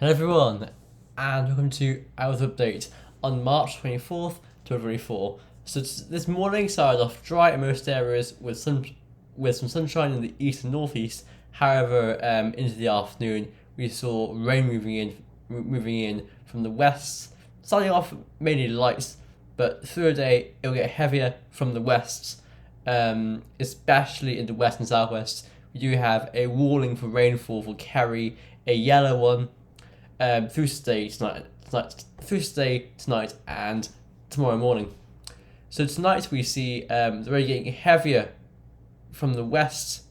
Hello everyone, and welcome to our update on March 24th, 2024. So this morning started off dry in most areas with some sunshine in the east and northeast. However, into the afternoon we saw rain moving in from the west, starting off mainly light, but through the day it will get heavier from the west, especially in the west and southwest. We do have a warning for rainfall for Kerry, a yellow one. Through today tonight, and tomorrow morning. So tonight we see the rain getting heavier from the west.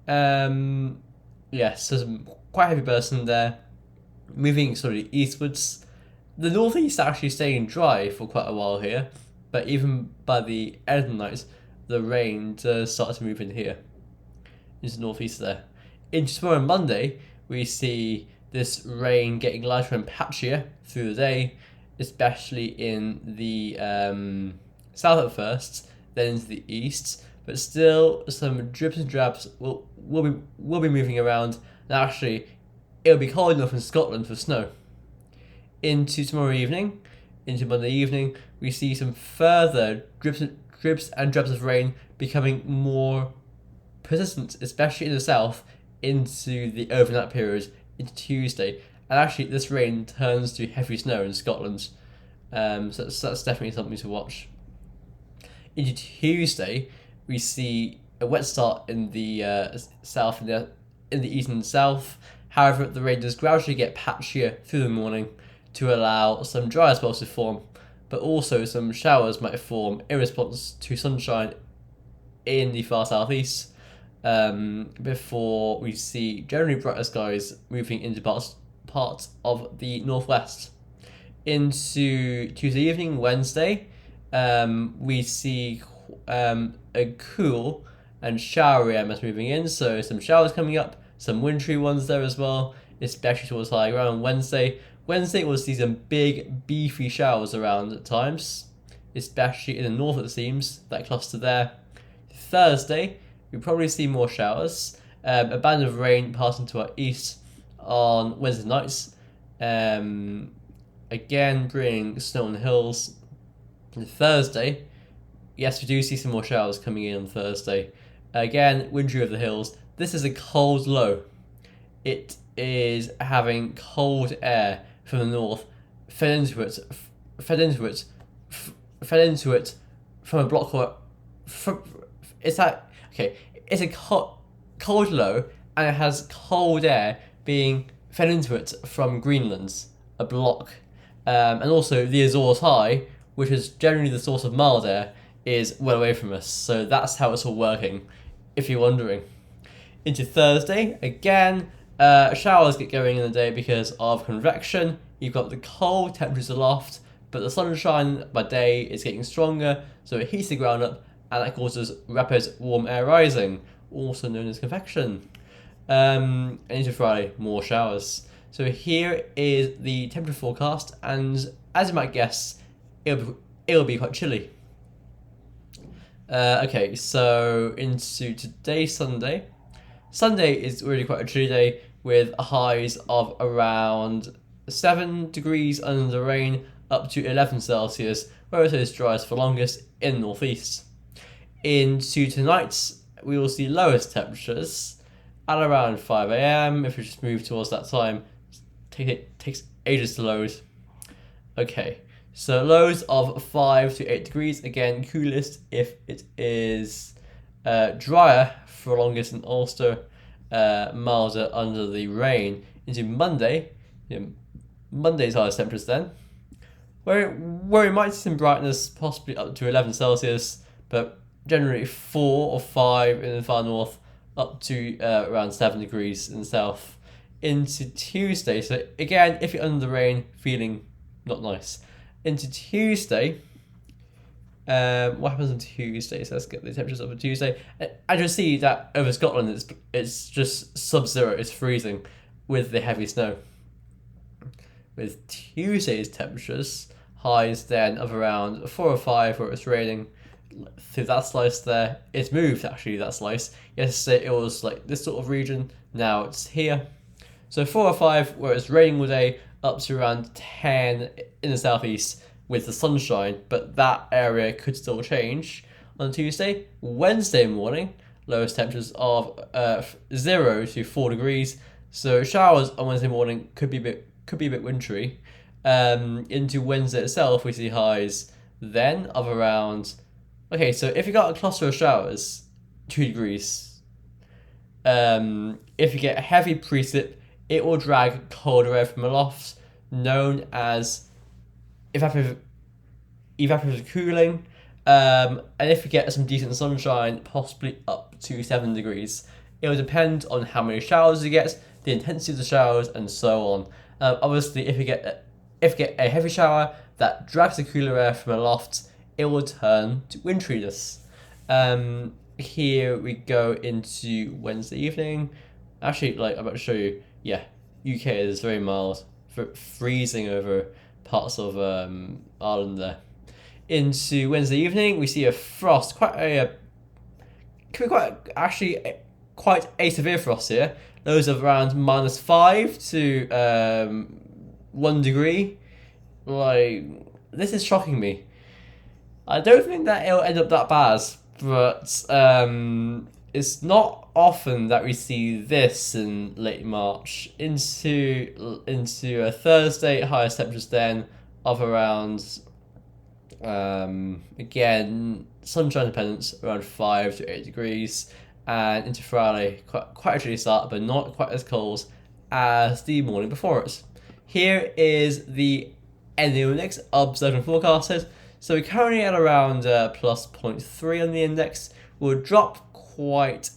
Yes, so some quite heavy bursts in there, moving sort of eastwards. The northeast actually staying dry for quite a while here, but even by the end of the night, the rain does start to move in here, into the northeast there. Into tomorrow Monday, we see this rain getting lighter and patchier through the day, especially in the south at first, then into the east. But still, some dribs and drabs will be moving around. And actually, it'll be cold enough in Scotland for snow. Into tomorrow evening, into Monday evening, we see some further dribs and drabs of rain becoming more persistent, especially in the south, into the overnight period. Into Tuesday, and actually this rain turns to heavy snow in Scotland, so that's definitely something to watch. Into Tuesday, we see a wet start in the south and in the east and south. However, the rain does gradually get patchier through the morning to allow some drier spells to form, but also some showers might form in response to sunshine in the far southeast. Before we see generally brighter skies moving into parts of the northwest. Into Tuesday evening, Wednesday, we see a cool and showery MS moving in, so some showers coming up, some wintry ones there as well, especially towards high ground. Wednesday will see some big beefy showers around at times, especially in the north it seems, that cluster there. Thursday, we probably see more showers. A band of rain passing to our east on Wednesday nights. Again, bringing snow on the hills. And Thursday, yes, we do see some more showers coming in on Thursday. Again, wintry over the hills. This is a cold low. It is having cold air from the north fed into it from a block. It's a cold low, and it has cold air being fed into it from Greenland, a block. And also the Azores High, which is generally the source of mild air, is well away from us. So that's how it's all working, if you're wondering. Into Thursday, again, showers get going in the day because of convection. You've got the cold temperatures aloft, but the sunshine by day is getting stronger, so it heats the ground up, and that causes rapid warm air rising, also known as convection. And into Friday, more showers. So here is the temperature forecast, and as you might guess, it'll be quite chilly. Okay, so into today, Sunday. Sunday is really quite a chilly day with highs of around 7 degrees under the rain, up to 11 Celsius, where it is driest for longest in the northeast. Into tonight, we will see lowest temperatures at around 5 a.m. If we just move towards that time, it takes ages to load. Okay, so lows of 5 to 8 degrees. Again, coolest if it is drier for longest in Ulster, milder under the rain. Into Monday, Monday's highest temperatures then, where we might see some brightness, possibly up to 11 Celsius, but generally 4 or 5 in the far north, up to around 7 degrees in the south. Into Tuesday, so again, if you're under the rain, feeling not nice. Into Tuesday, what happens on Tuesday? So let's get the temperatures up on Tuesday. I just see that over Scotland, it's just sub-zero, it's freezing with the heavy snow. With Tuesday's temperatures, highs then of around 4 or 5 where it's raining. Through that slice there, it's moved actually, that slice. Yesterday it was like this sort of region, now it's here. So 4 or 5 where it's raining all day, up to around 10 in the southeast with the sunshine, but that area could still change on Tuesday. Wednesday morning, lowest temperatures of 0 to 4 degrees. So showers on Wednesday morning could be a bit wintry. Into Wednesday itself, we see highs then of around. Okay, so if you got a cluster of showers, 2 degrees. If you get a heavy precip, it will drag colder air from aloft, known as evaporative cooling. And if you get some decent sunshine, possibly up to 7 degrees. It will depend on how many showers you get, the intensity of the showers, and so on. Obviously, if you get a heavy shower that drags the cooler air from aloft, it will turn to wintriness. Here we go into Wednesday evening. Actually, I'm about to show you. Yeah, UK is very mild, freezing over parts of Ireland there. Into Wednesday evening, we see a frost, quite a severe frost here. Those of around -5 to 1 degree. This is shocking me. I don't think that it'll end up that bad, but it's not often that we see this in late March. Into a Thursday, highest temperatures then of around again sunshine dependence around 5 to 8 degrees, and into Friday quite a chilly start, but not quite as cold as the morning before it. Here is the index observed and forecasted. So we're currently at around plus 0.3 on the index. We'll drop quite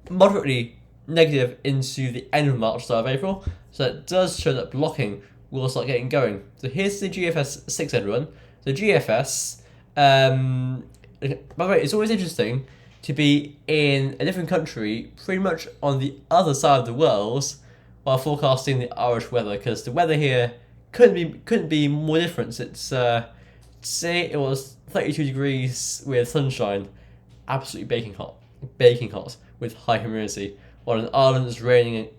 moderately negative into the end of March, start of April. So it does show that blocking will start getting going. So here's the GFS 6 everyone. So GFS, by the way, it's always interesting to be in a different country, pretty much on the other side of the world, while forecasting the Irish weather, because the weather here couldn't be more different. It's say it was 32 degrees with sunshine, absolutely baking hot with high humidity, while in Ireland it's raining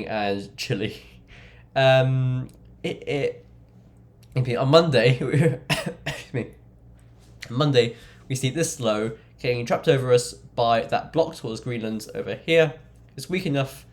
and chilly. On Monday, Monday we see this low getting trapped over us by that block towards Greenland over here. It's weak enough,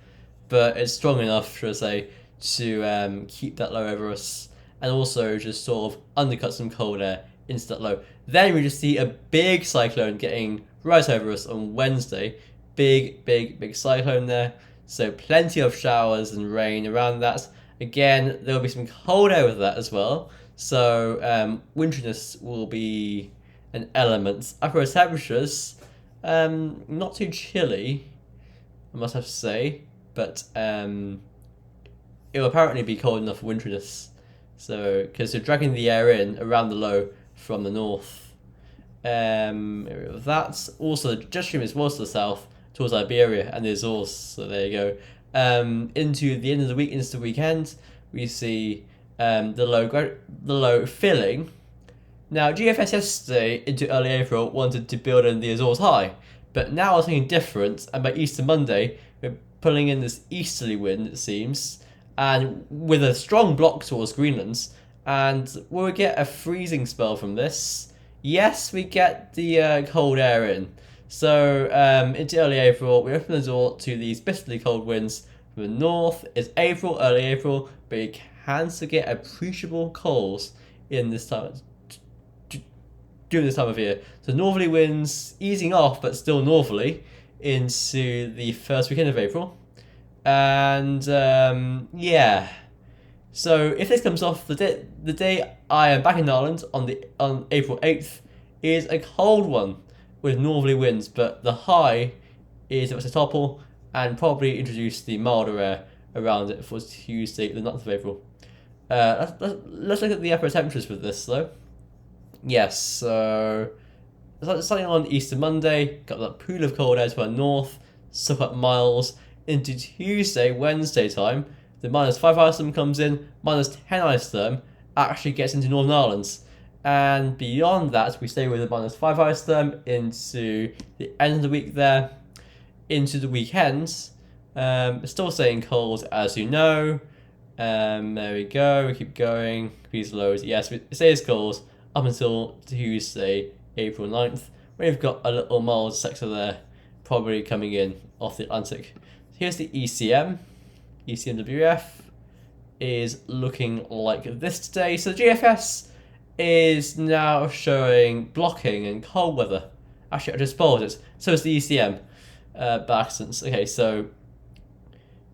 but it's strong enough, should I say, to keep that low over us, and also just sort of undercut some cold air into that low. Then we just see a big cyclone getting right over us on Wednesday. Big cyclone there. So plenty of showers and rain around that. Again, there will be some cold air with that as well. So wintriness will be an element. Upper temperatures, not too chilly, I must have to say, but it will apparently be cold enough for wintriness. So, because you're dragging the air in around the low from the north. That's also the jet stream is more to the south towards Iberia and the Azores. So there you go. Into the end of the week, into the weekend, we see the low filling. Now, GFS yesterday into early April wanted to build in the Azores high, but now it's something different. And by Easter Monday, we're pulling in this easterly wind, it seems, and with a strong block towards Greenland. And will we get a freezing spell from this? Yes, we get the cold air in. So into early April, we open the door to these bitterly cold winds from the north. It's early April, but you can still get appreciable colds in this time during this time of year. So northerly winds easing off, but still northerly into the first weekend of April. And yeah. So if this comes off, the day I am back in Ireland on April 8th is a cold one with northerly winds, but the high is about to topple and probably introduce the milder air around it for Tuesday, the 9th of April. Let's look at the upper temperatures with this though. Yes, so starting on Easter Monday, got that pool of cold air to our north, suck up miles. Into Tuesday, Wednesday time, the -5 isotherm comes in, -10 isotherm actually gets into Northern Ireland. And beyond that, we stay with the -5 isotherm into the end of the week there. Into the weekends, Still staying cold, as you know. There we go. We keep going. These lows. Yes, it stays cold up until Tuesday, April 9th. We've got a little mild sector there, probably coming in off the Atlantic. Here's the ECM. ECMWF is looking like this today. So the GFS is now showing blocking and cold weather. Actually, I just spoiled it. So is the ECM by accident. Okay, so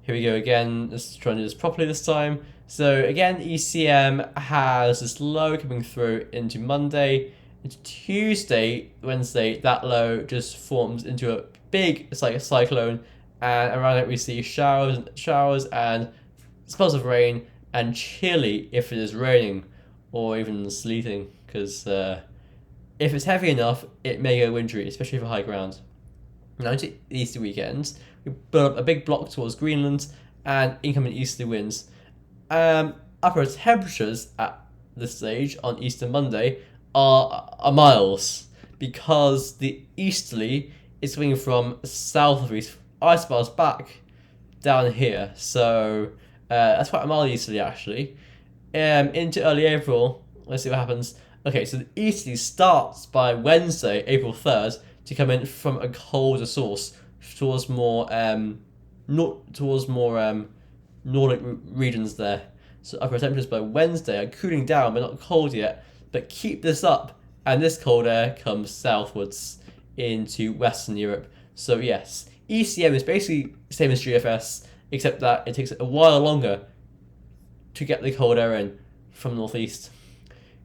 here we go again. Let's try and do this properly this time. So again, ECM has this low coming through into Monday. Into Tuesday, Wednesday, that low just forms into a big, it's like a cyclone, and around it we see showers and spells of rain and chilly if it is raining or even sleeting, because if it's heavy enough, it may go wintry, especially for high ground. Now into Easter weekends, we build up a big block towards Greenland and incoming easterly winds. Upper temperatures at this stage on Easter Monday are miles, because the easterly is swinging from south of east, ice bars back down here. So that's quite a mild easterly actually. Into early April, let's see what happens. Okay, so the easterly starts by Wednesday, April 3rd, to come in from a colder source towards more Nordic regions there. So upper temperatures by Wednesday are cooling down, but not cold yet. But keep this up, and this cold air comes southwards into Western Europe. So yes, ECM is basically the same as GFS, except that it takes a while longer to get the cold air in from northeast.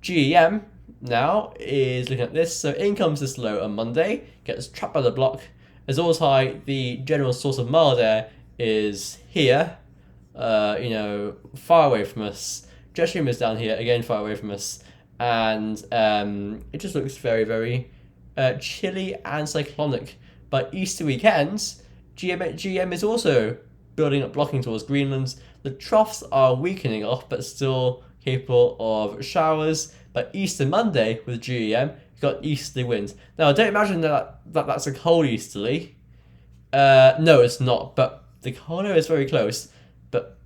GEM now is looking at this. So in comes this low on Monday, gets trapped by the block. As always high, the general source of mild air is here, far away from us. Jet stream is down here, again far away from us. And it just looks very, very chilly and cyclonic. By Easter weekends, GM is also building up blocking towards Greenland. The troughs are weakening off, but still capable of showers. By Easter Monday with GEM, you've got easterly winds. Now, don't imagine that's a cold easterly. No, it's not. But the cold air is very close. But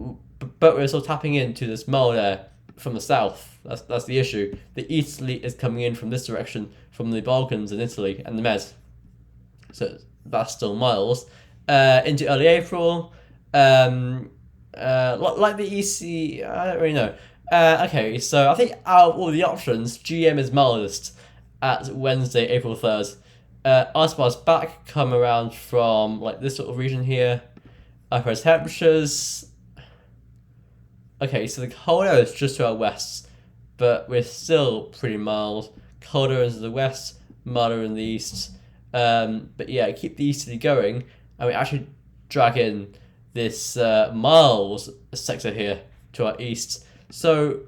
we're still tapping into this mild air from the south. That's the issue. The easterly is coming in from this direction, from the Balkans and Italy and the Med. So that's still miles. Into early April, like the EC, I don't really know. Okay, so I think out of all the options, GM is mildest at Wednesday, April 3rd. Ice bars back come around from like this sort of region here. Upper temperatures. Okay, so the cold air is just to our west, but we're still pretty mild. Colder into the west, milder in the east. But yeah, keep the easterly going, and we actually drag in this mild sector here to our east. So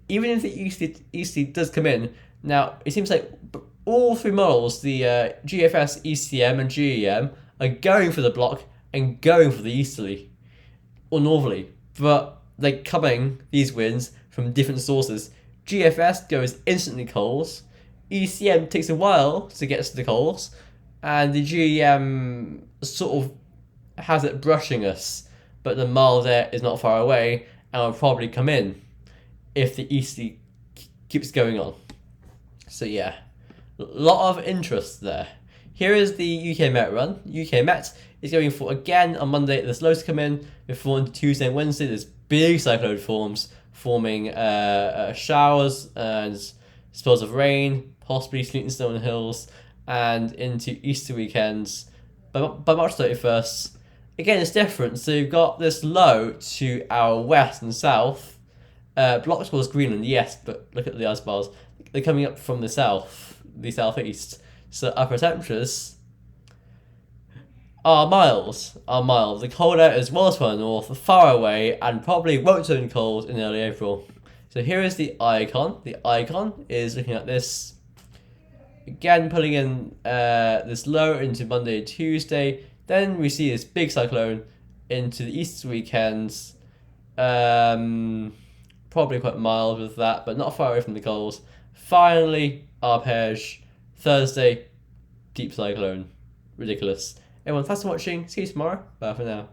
even if the easterly does come in, now it seems like all three models, the GFS, ECM, and GEM, are going for the block and going for the easterly or northerly, but they're coming, these winds, from different sources. GFS goes instantly colds, ECM takes a while to get to the colds, and the GEM sort of has it brushing us, but the mild air is not far away and will probably come in if the easterly keeps going on. So yeah, a lot of interest there. Here is the UK Met run. UK Met is going for, again, on Monday, there's lows to come in. Before on Tuesday and Wednesday, there's big cyclone forms forming showers and spells of rain, possibly sleet and snow on the hills, and into Easter weekends. By March 31st, again, it's different. So you've got this low to our west and south, blocked towards Greenland, yes, but look at the ice bars. They're coming up from the south, the southeast. So upper temperatures are mild. The cold air is well to our north, far away, and probably won't turn cold in early April. So here is the icon. The icon is looking at this. Again, pulling in this low into Monday and Tuesday. Then we see this big cyclone into the Easter weekends. Probably quite mild with that, but not far away from the cold. Finally, arpege. Thursday, deep cyclone. Ridiculous. Everyone, thanks for watching. See you tomorrow. Bye for now.